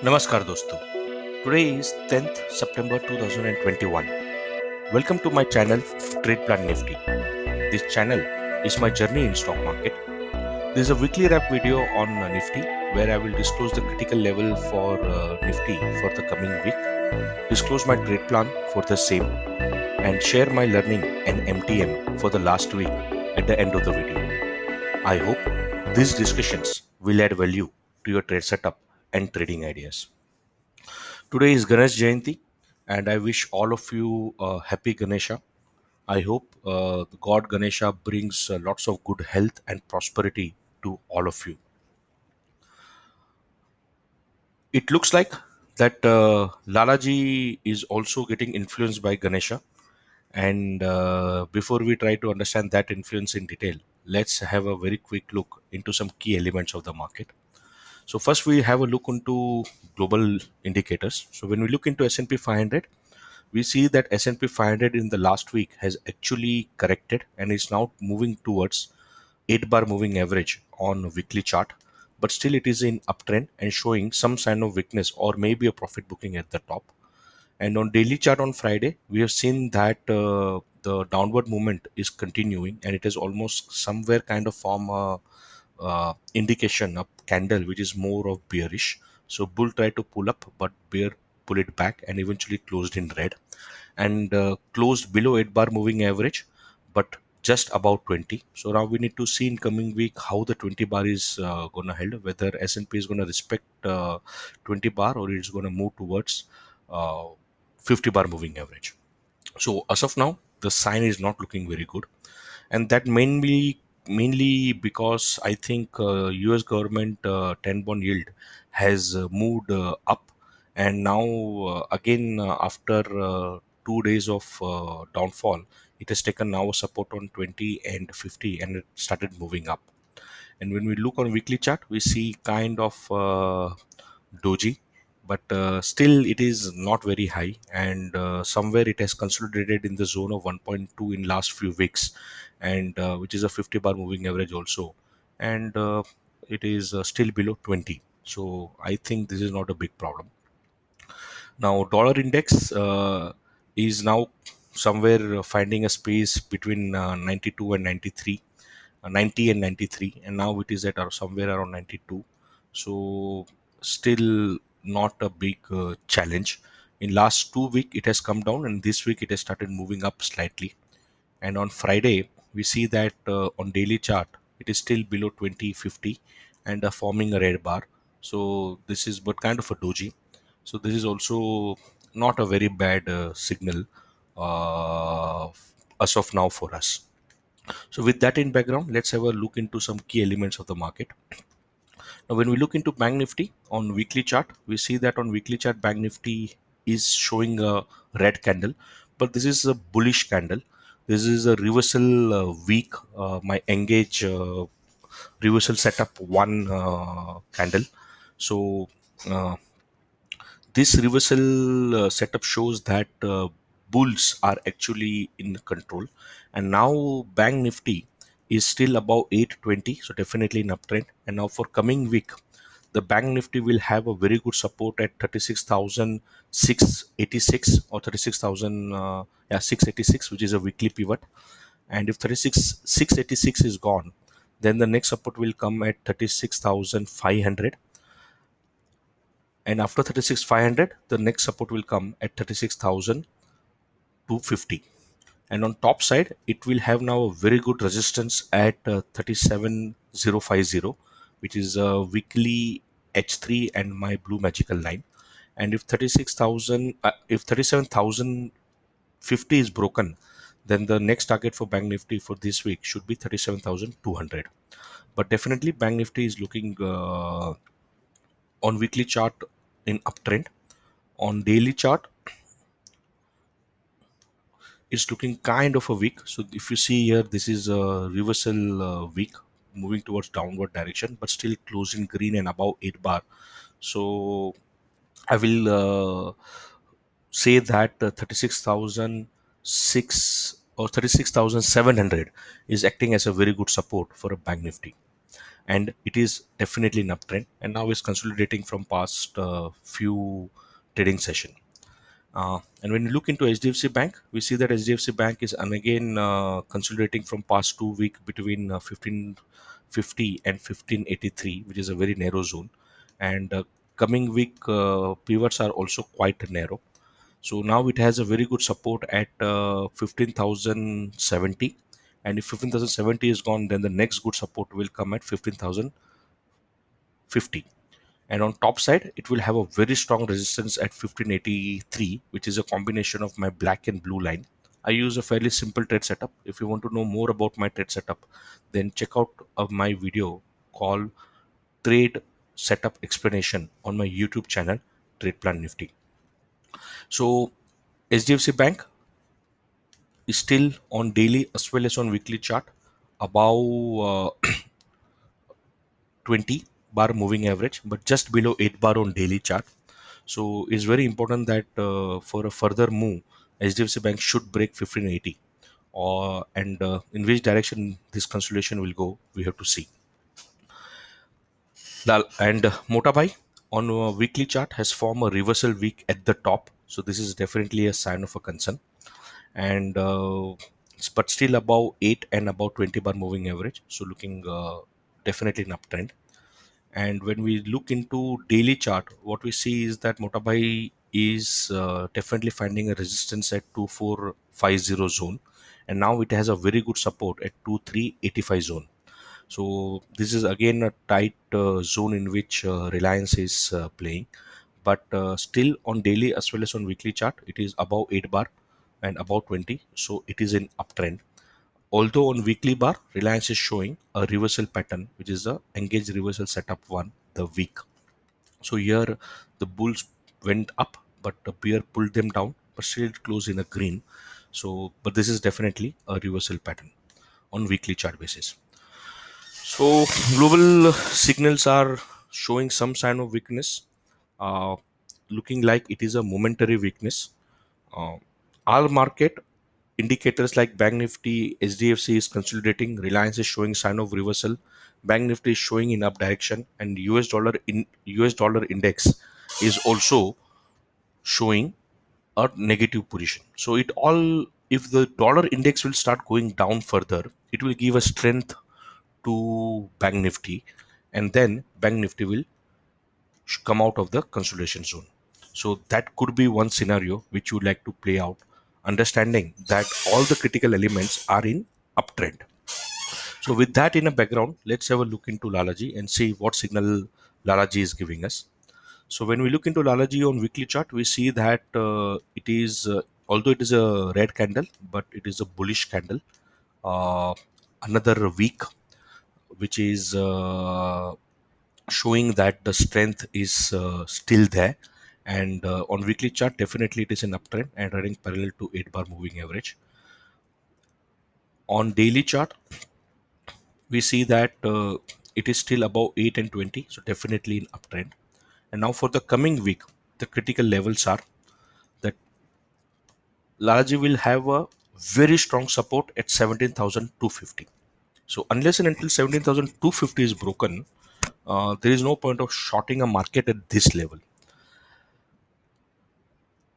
Namaskar dosto. Today is 10th September 2021. Welcome to my channel Trade Plan Nifty. This channel is my journey in stock market. This is a weekly wrap video on Nifty where I will disclose the critical level for Nifty for the coming week, disclose my trade plan for the same, and share my learning and MTM for the last week at the end of the video. I hope these discussions will add value to your trade setup and trading ideas. Today is Ganesh Jayanti, and I wish all of you a happy Ganesha. I hope the God Ganesha brings lots of good health and prosperity to all of you. It looks like that Lalaji is also getting influenced by Ganesha. And before we try to understand that influence in detail, let's have a very quick look into some key elements of the market. So first we have a look into global indicators. So when we look into S&P 500, we see that S&P 500 in the last week has actually corrected and is now moving towards 8 bar moving average on a weekly chart, but still it is in uptrend and showing some sign of weakness or maybe a profit booking at the top. And on daily chart on Friday, we have seen that the downward movement is continuing and it is almost somewhere kind of form a indication of candle which is more of bearish. So bull tried to pull up, but bear pull it back and eventually closed in red and closed below 8 bar moving average, but just about 20. So now we need to see in coming week how the 20 bar is going to hold, whether S&P is going to respect 20 bar or it's going to move towards uh, 50 bar moving average. So as of now, the sign is not looking very good, and that mainly because I think U.S. government 10 bond yield has moved up, and now again after 2 days of downfall, it has taken now a support on 20 and 50, and it started moving up. And when we look on weekly chart, we see kind of doji, but still it is not very high, and somewhere it has consolidated in the zone of 1.2 in last few weeks, and which is a 50 bar moving average also, and it is still below 20. So I think this is not a big problem. Now, dollar index is now somewhere finding a space between 92 and 93, 90 and 93, and now it is at somewhere around 92. So, still not a big challenge. In last 2 week, it has come down, and this week it has started moving up slightly. And on Friday, we see that on daily chart, it is still below 2050 and forming a red bar. So this is but kind of a doji. So this is also not a very bad signal uh, as of now for us. So with that in background, let's have a look into some key elements of the market. Now, when we look into Bank Nifty on weekly chart, we see that on weekly chart, Bank Nifty is showing a red candle, but this is a bullish candle. This is a reversal week. My engage reversal setup one candle. So uh, this reversal setup shows that bulls are actually in control, and now Bank Nifty is still above 820, so definitely in uptrend. And now for coming week, the Bank Nifty will have a very good support at 36,686 or 36,000, 686, which is a weekly pivot. And if 36,686 is gone, then the next support will come at 36,500, and after 36,500 the next support will come at 36,250. And on top side, it will have now a very good resistance at 37,050, which is a weekly H3 and my blue magical line. And if 36,000 if 37,050 is broken, then the next target for Bank Nifty for this week should be 37,200. But definitely Bank Nifty is looking on weekly chart in uptrend. On daily chart, it's looking kind of a weak. So if you see here, this is a reversal week moving towards downward direction, but still closing green and above 8 bar. So I will say that 36,006 or 36,700 is acting as a very good support for a Bank Nifty. and it is definitely an uptrend, and now is consolidating from past few trading session. And when you look into HDFC Bank, we see that HDFC Bank is again consolidating from past 2 week between 1550 and 1583, which is a very narrow zone. And coming week pivots are also quite narrow. So now it has a very good support at 15,070. And if 15,070 is gone, then the next good support will come at 15,050. And on top side it will have a very strong resistance at 1583, which is a combination of my black and blue line. I use a fairly simple trade setup. If you want to know more about my trade setup, then check out my video called trade setup explanation on my YouTube channel, Trade Plan Nifty. So HDFC Bank is still on daily as well as on weekly chart above 20 bar moving average, but just below 8 bar on daily chart. So it's very important that for a further move, HDFC Bank should break 1580, or and in which direction this consolidation will go, we have to see. And Motabai on a weekly chart has formed a reversal week at the top, so this is definitely a sign of a concern. And but still above 8 and above 20 bar moving average, so looking definitely an uptrend. And when we look into daily chart, what we see is that Motabai is definitely finding a resistance at 2450 zone, and now it has a very good support at 2385 zone. So this is again a tight zone in which Reliance is playing, but still on daily as well as on weekly chart, it is above 8 bar and above 20, so it is in uptrend. Although on weekly bar, Reliance is showing a reversal pattern, which is the engaged reversal setup one, the week. So here the bulls went up, but the bear pulled them down, but still it closed in a green. So, but this is definitely a reversal pattern on weekly chart basis. So global signals are showing some sign of weakness, uh, looking like it is a momentary weakness. Uh, all market indicators like Bank Nifty, SDFC is consolidating, Reliance is showing sign of reversal, Bank Nifty is showing in up direction, and US dollar index is also showing a negative position. So it all, if the dollar index will start going down further, it will give a strength to Bank Nifty, and then Bank Nifty will come out of the consolidation zone. So that could be one scenario which you would like to play out, understanding that all the critical elements are in uptrend. So with that in a background, let's have a look into Lalaji and see what signal Lalaji is giving us. So when we look into Lalaji on weekly chart, we see that it is, although it is a red candle, but it is a bullish candle. Uh, Another week, which is showing that the strength is still there. And on weekly chart, definitely it is an uptrend and running parallel to 8 bar moving average. On daily chart, we see that it is still above 8 and 20, so definitely an uptrend. And now for the coming week, the critical levels are that Laraji will have a very strong support at 17,250. So unless and until 17,250 is broken, there is no point of shorting a market at this level.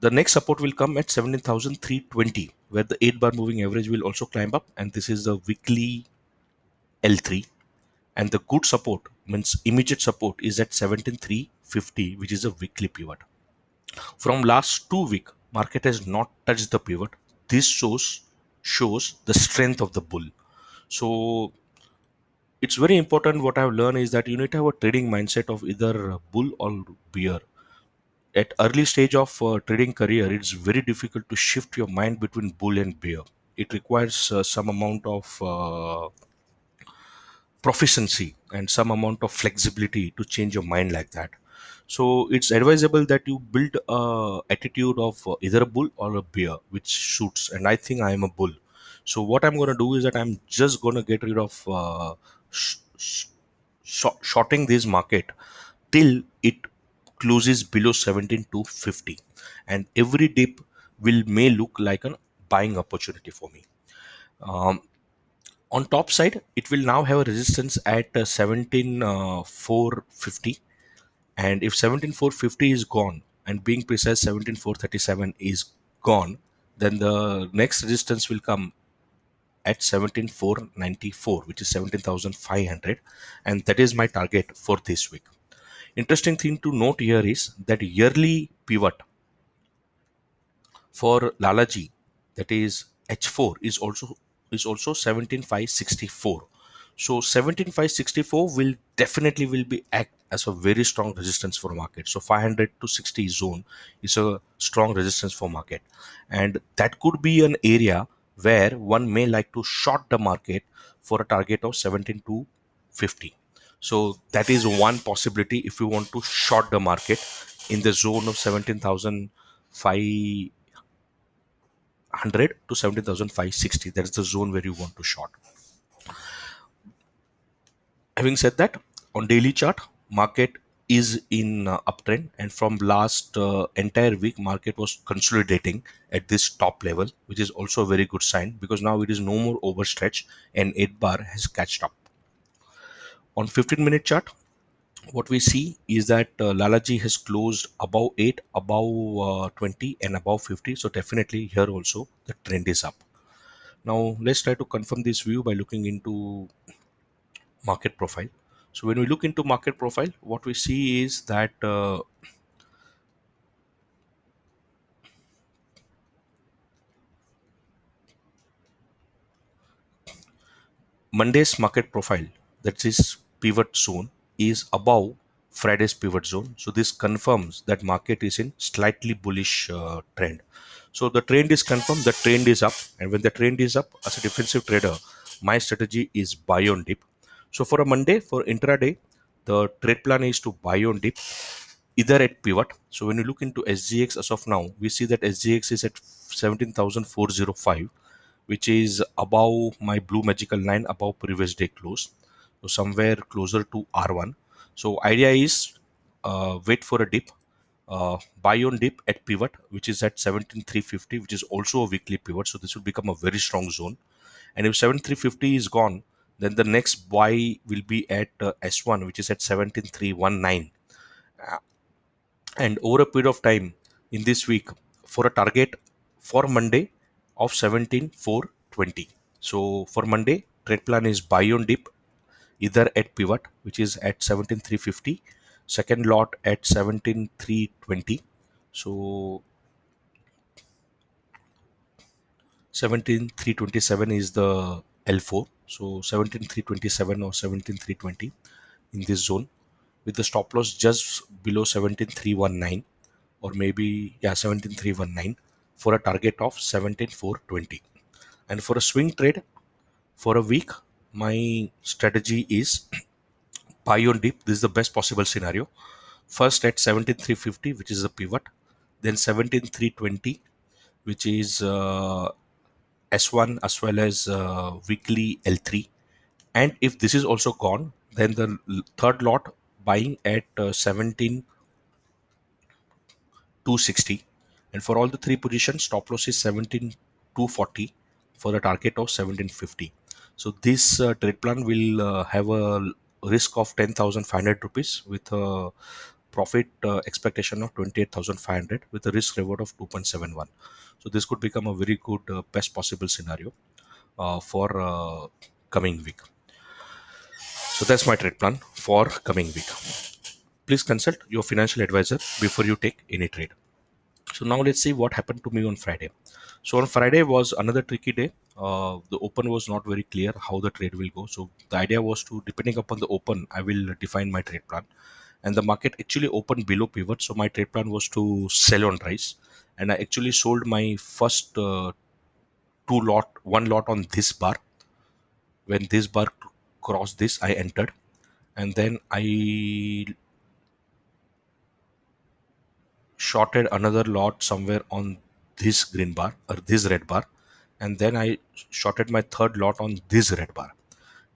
The next support will come at 17,320, where the 8 bar moving average will also climb up, and this is the weekly L3. And the good support means immediate support is at 17,350, which is a weekly pivot. From last 2 week, market has not touched the pivot. This shows the strength of the bull. So it's very important. What I've learned is that you need to have a trading mindset of either bull or bear. At early stage of trading career, it's very difficult to shift your mind between bull and bear. It requires some amount of proficiency and some amount of flexibility to change your mind like that. So it's advisable that you build a attitude of either a bull or a bear, which suits. And I think I am a bull. So what I'm going to do is that I'm just going to get rid of sh- sh- shorting this market till it closes below 17 to 50, and every dip will may look like a buying opportunity for me. um, On top side, it will now have a resistance at 17,450, and if 17,450 is gone, and being precise 17,437 is gone, then the next resistance will come at 17,494, which is 17,500, and that is my target for this week. Interesting thing to note here is that yearly pivot for Lalaji, that is H4, is also 17,564. So 17,564 will definitely will be act as a very strong resistance for market. So 500 to 60 zone is a strong resistance for market, and that could be an area where one may like to short the market for a target of 17 to 50. So that is one possibility if you want to short the market in the zone of 17,500 to 17,560. That is the zone where you want to short. Having said that, on daily chart, market is in uptrend, and from last entire week, market was consolidating at this top level, which is also a very good sign because now it is no more overstretch and 8 bar has catched up. On 15-minute chart, what we see is that Lalaji has closed above 8, above 20, and above 50. So definitely here also the trend is up. Now let's try to confirm this view by looking into market profile. So when we look into market profile, what we see is that Monday's market profile, that is pivot zone, is above Friday's pivot zone. So this confirms that market is in slightly bullish trend. So the trend is confirmed, the trend is up, and when the trend is up, as a defensive trader, my strategy is buy on dip. So for a Monday, for intraday, the trade plan is to buy on dip either at pivot. So when you look into SGX as of now, we see that SGX is at 17,405, which is above my blue magical line, above previous day close. So somewhere closer to R1. So idea is wait for a dip, buy on dip at pivot, which is at 17,350, which is also a weekly pivot. So this will become a very strong zone. And if 7350 is gone, then the next buy will be at S1, which is at 17319. And over a period of time in this week, for a target for Monday of 17,420. So for Monday, trade plan is buy on dip either at pivot, which is at 17,350, second lot at 17,320. So 17,327 is the L4. So 17,327 or 17,320 in this zone, with the stop loss just below 17,319, or maybe, yeah, 17,319, for a target of 17,420. And for a swing trade for a week, my strategy is buy on dip. This is the best possible scenario. First at 17,350, which is the pivot, then 17,320, which is S1 as well as weekly L3. And if this is also gone, then the third lot buying at 17,260. And for all the three positions, stop loss is 17,240 for the target of 1750. So this trade plan will have a risk of 10,500 rupees with a profit expectation of 28,500 with a risk reward of 2.71. So this could become a very good best possible scenario for coming week. So that's my trade plan for coming week. Please consult your financial advisor before you take any trade. So now let's see what happened to me on Friday. So on Friday was another tricky day. The open was not very clear how the trade will go. So the idea was to, depending upon the open, I will define my trade plan. And the market actually opened below pivot. So my trade plan was to sell on rise. And I actually sold my first one lot on this bar. When this bar crossed this, I entered. And then I shorted another lot somewhere on this green bar or this red bar, and then I shorted my third lot on this red bar,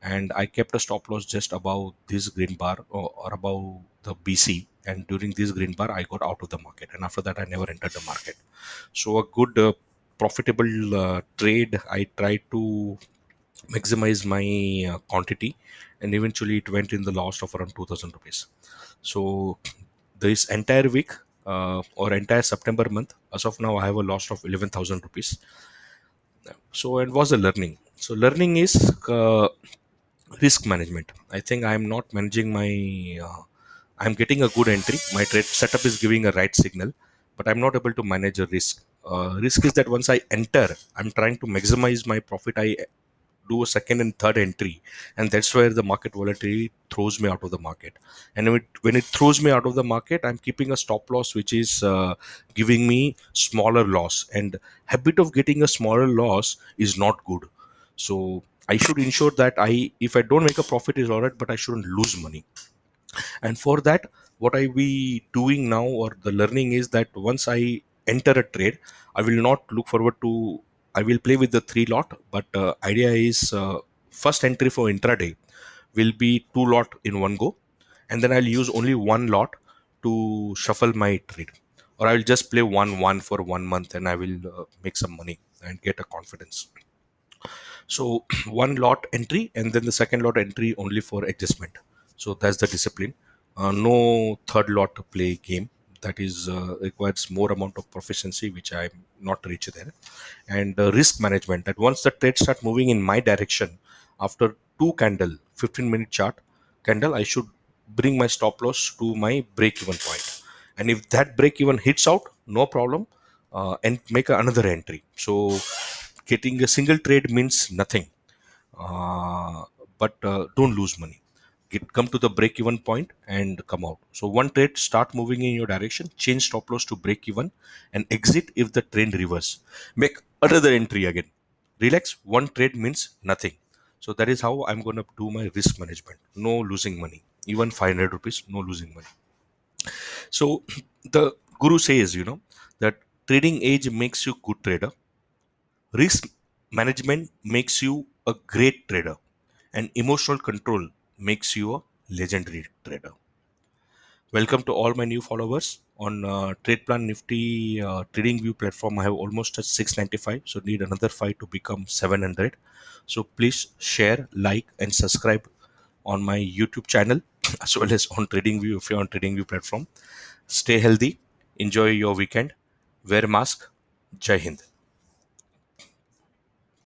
and I kept a stop loss just above this green bar, or above the BC, and during this green bar I got out of the market, and after that I never entered the market. So a good profitable trade I tried to maximize my quantity, and eventually it went in the loss of around 2000 rupees. So this entire week, or entire September month, as of now I have a loss of 11,000 rupees. So it was a learning. So learning is uh, risk management. I think I am not managing my I'm getting a good entry, my trade setup is giving a right signal, but I'm not able to manage a risk. Risk is that once I enter, I'm trying to maximize my profit. I do a second and third entry, and that's where the market volatility throws me out of the market. And when it throws me out of the market, I'm keeping a stop loss which is giving me smaller loss, and habit of getting a smaller loss is not good. So I should ensure that if I don't make a profit is all right, but I shouldn't lose money. And for that, what I be doing now, or the learning is that once I enter a trade, I will not look forward to, I will play with the three lot, but idea is first entry for intraday will be two lot in one go, and then I'll use only one lot to shuffle my trade, or I will just play one for 1 month, and I will make some money and get a confidence. So one lot entry, and then the second lot entry only for adjustment. So that's the discipline. No third lot to play game. That is requires more amount of proficiency, which I'm not reach there. And risk management. That once the trade start moving in my direction, after two candle, 15-minute chart candle, I should bring my stop loss to my break even point. And if that break even hits out, no problem, and make another entry. So getting a single trade means nothing, uh, but don't lose money. Come to the break even point and come out. So one trade start moving in your direction, change stop loss to break even, and exit if the trend reverse. Make another entry again. Relax. One trade means nothing. So that is how I'm going to do my risk management. No losing money. Even 500 rupees, no losing money. So the guru says, that trading age makes you good trader. Risk management makes you a great trader, and emotional control makes you a legendary trader. Welcome to all my new followers on TradePlan Nifty Trading View platform. I have almost touched 695, so need another 5 to become 700. So please share, like, and subscribe on my YouTube channel as well as on Trading View if you're on Trading View platform. Stay healthy, enjoy your weekend, wear a mask. Jai Hind.